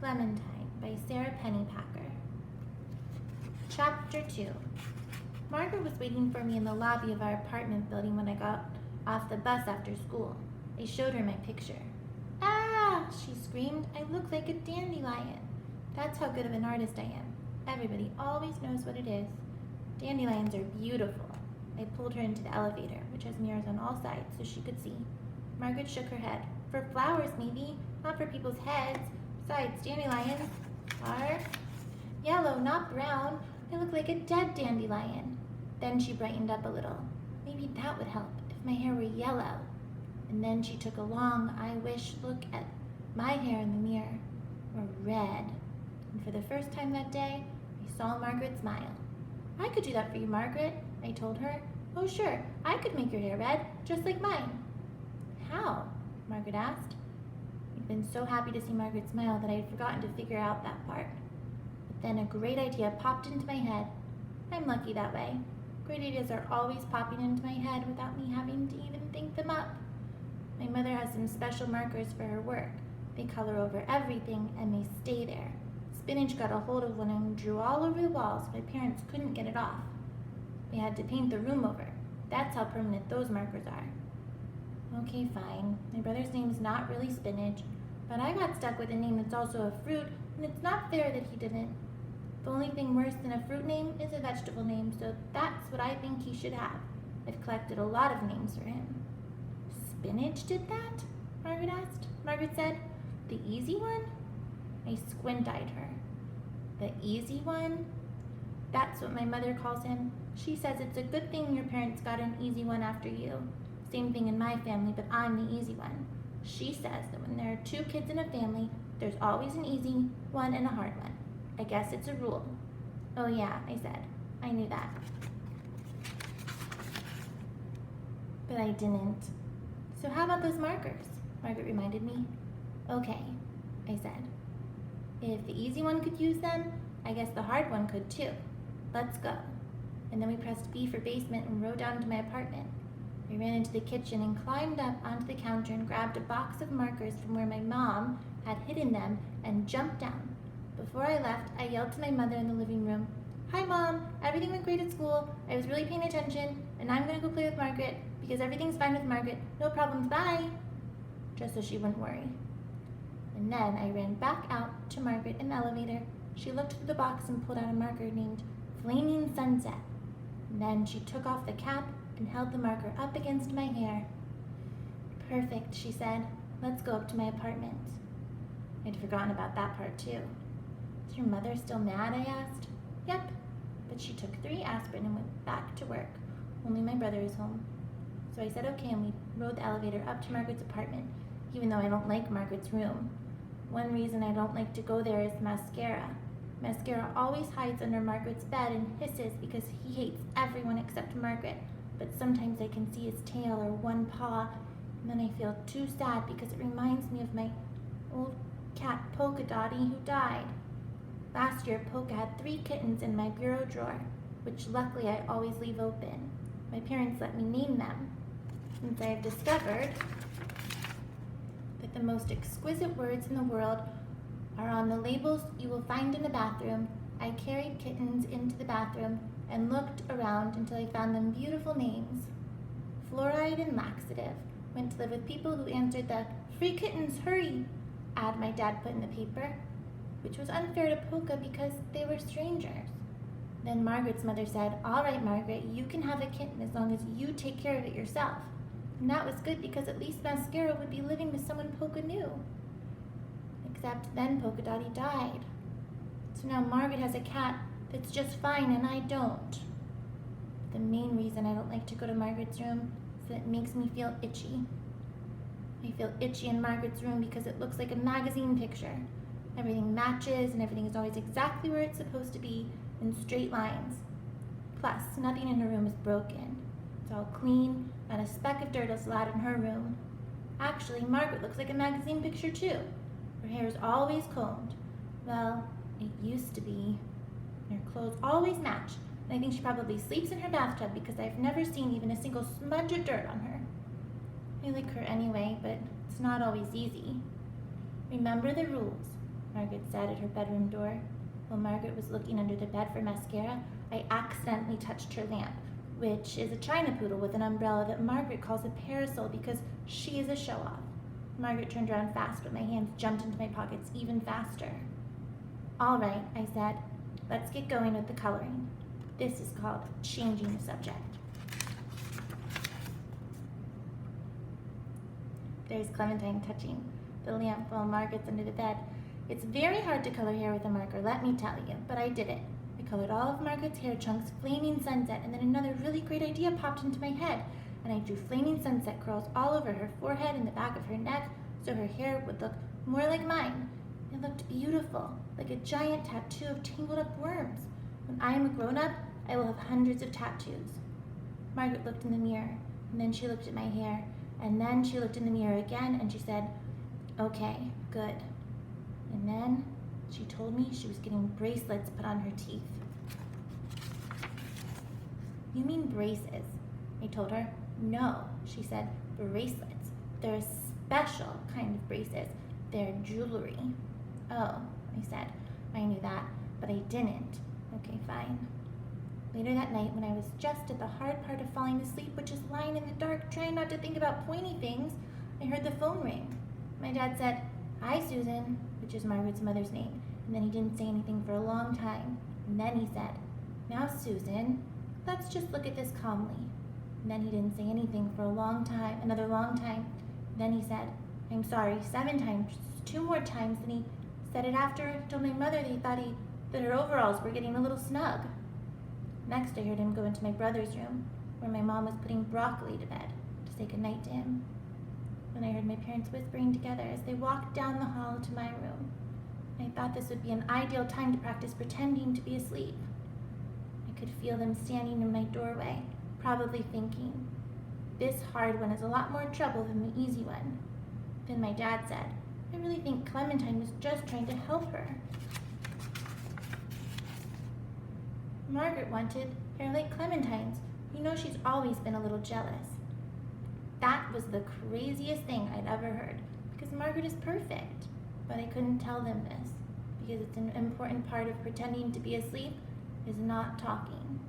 Clementine by Sarah Pennypacker. Chapter 2. Margaret was waiting for me in the lobby of our apartment building when I got off the bus after school. I showed her my picture. "Ah!" she screamed. "I look like a dandelion." That's how good of an artist I am. Everybody always knows what it is. Dandelions are beautiful. I pulled her into the elevator, which has mirrors on all sides, so she could see. Margaret shook her head. "For flowers, maybe, not for people's heads. Besides, dandelions are yellow, not brown. I look like a dead dandelion." Then she brightened up a little. "Maybe that would help if my hair were yellow." And then she took a long, I-wish look at my hair in the mirror, or red. And for the first time that day, I saw Margaret smile. "I could do that for you, Margaret," I told her. "Oh, sure, I could make your hair red, just like mine." "How?" Margaret asked. I'd been so happy to see Margaret smile that I had forgotten to figure out that part. But then a great idea popped into my head. I'm lucky that way. Great ideas are always popping into my head without me having to even think them up. My mother has some special markers for her work. They color over everything and they stay there. Spinach got a hold of one and drew all over the walls. My parents couldn't get it off. They had to paint the room over. That's how permanent those markers are. Okay, fine. My brother's name's not really Spinach, but I got stuck with a name that's also a fruit, and it's not fair that he didn't. The only thing worse than a fruit name is a vegetable name, so that's what I think he should have. I've collected a lot of names for him. "Spinach did that?" Margaret asked. Margaret said, "The easy one?" I squint-eyed her. "The easy one?" "That's what my mother calls him. She says it's a good thing your parents got an easy one after you. Same thing in my family, but I'm the easy one. She says that when there are 2 kids in a family, there's always an easy one and a hard one. I guess it's a rule." "Oh yeah," I said. I knew that. But I didn't. "So how about those markers?" Margaret reminded me. "Okay," I said. "If the easy one could use them, I guess the hard one could too. Let's go." And then we pressed B for basement and rode down to my apartment. I ran into the kitchen and climbed up onto the counter and grabbed a box of markers from where my mom had hidden them and jumped down. Before I left, I yelled to my mother in the living room, "Hi, Mom, everything went great at school. I was really paying attention, and I'm going to go play with Margaret because everything's fine with Margaret. No problems, bye," just so she wouldn't worry. And then I ran back out to Margaret in the elevator. She looked through the box and pulled out a marker named Flaming Sunset. And then she took off the cap and held the marker up against my hair. "Perfect," she said. "Let's go up to my apartment." I'd forgotten about that part too. "Is your mother still mad?" I asked. "Yep, but she took 3 aspirin and went back to work. Only my brother is home." So I said okay, and we rode the elevator up to Margaret's apartment, even though I don't like Margaret's room. One reason I don't like to go there is Mascara. Mascara always hides under Margaret's bed and hisses because he hates everyone except Margaret, but sometimes I can see his tail or one paw, and then I feel too sad because it reminds me of my old cat Polka Dotty who died. Last year, Polka had 3 kittens in my bureau drawer, which luckily I always leave open. My parents let me name them, since I have discovered that the most exquisite words in the world are on the labels you will find in the bathroom. I carried kittens into the bathroom and looked around until I found them beautiful names. Fluoride and Laxative went to live with people who answered the "Free kittens, hurry!" ad my dad put in the paper, which was unfair to Polka because they were strangers. Then Margaret's mother said, "All right, Margaret, you can have a kitten as long as you take care of it yourself." And that was good because at least Mascara would be living with someone Polka knew. Except then Polka Dotty died. So now Margaret has a cat that's just fine and I don't. The main reason I don't like to go to Margaret's room is that it makes me feel itchy. I feel itchy in Margaret's room because it looks like a magazine picture. Everything matches and everything is always exactly where it's supposed to be in straight lines. Plus, nothing in her room is broken. It's all clean, not a speck of dirt is allowed in her room. Actually, Margaret looks like a magazine picture too. Her hair is always combed. Well, it used to be. Her clothes always match, and I think she probably sleeps in her bathtub because I've never seen even a single smudge of dirt on her. I like her anyway, but it's not always easy. Remember the rules. Margaret said at her bedroom door. While Margaret was looking under the bed for mascara, I accidentally touched her lamp, which is a china poodle with an umbrella that Margaret calls a parasol because she is a show-off. Margaret turned around fast, but my hands jumped into my pockets even faster. All right, I said. Let's get going with the coloring. This is called changing the subject. There's Clementine touching the lamp while Margaret's under the bed. It's very hard to color hair with a marker, let me tell you, but I did it. I colored all of Margaret's hair chunks flaming sunset, and then another really great idea popped into my head, and I drew flaming sunset curls all over her forehead and the back of her neck so her hair would look more like mine. It looked beautiful, like a giant tattoo of tangled up worms. When I am a grown-up, I will have hundreds of tattoos. Margaret looked in the mirror, and then she looked at my hair, and then she looked in the mirror again, and she said, "Okay, good." And then she told me she was getting bracelets put on her teeth. "You mean braces?" I told her. "No," she said, "bracelets. They're a special kind of braces. They're jewelry." "Oh," I said. I knew that, but I didn't. Okay, fine. Later that night, when I was just at the hard part of falling asleep, which is lying in the dark, trying not to think about pointy things, I heard the phone ring. My dad said, "Hi, Susan," which is Margaret's mother's name, and then he didn't say anything for a long time. And then he said, "Now, Susan, let's just look at this calmly." And then he didn't say anything for a long time, another long time. Then he said, "I'm sorry," 7 times, 2 more times. Then he said it after he told my mother that her overalls were getting a little snug. Next, I heard him go into my brother's room, where my mom was putting broccoli to bed, to say goodnight to him. Then I heard my parents whispering together as they walked down the hall to my room. I thought this would be an ideal time to practice pretending to be asleep. I could feel them standing in my doorway, probably thinking, "This hard one is a lot more trouble than the easy one." Then my dad said, "I really think Clementine was just trying to help her." Margaret wanted hair like Clementine's. You know, she's always been a little jealous. That was the craziest thing I'd ever heard, because Margaret is perfect. But I couldn't tell them this, because it's an important part of pretending to be asleep is not talking.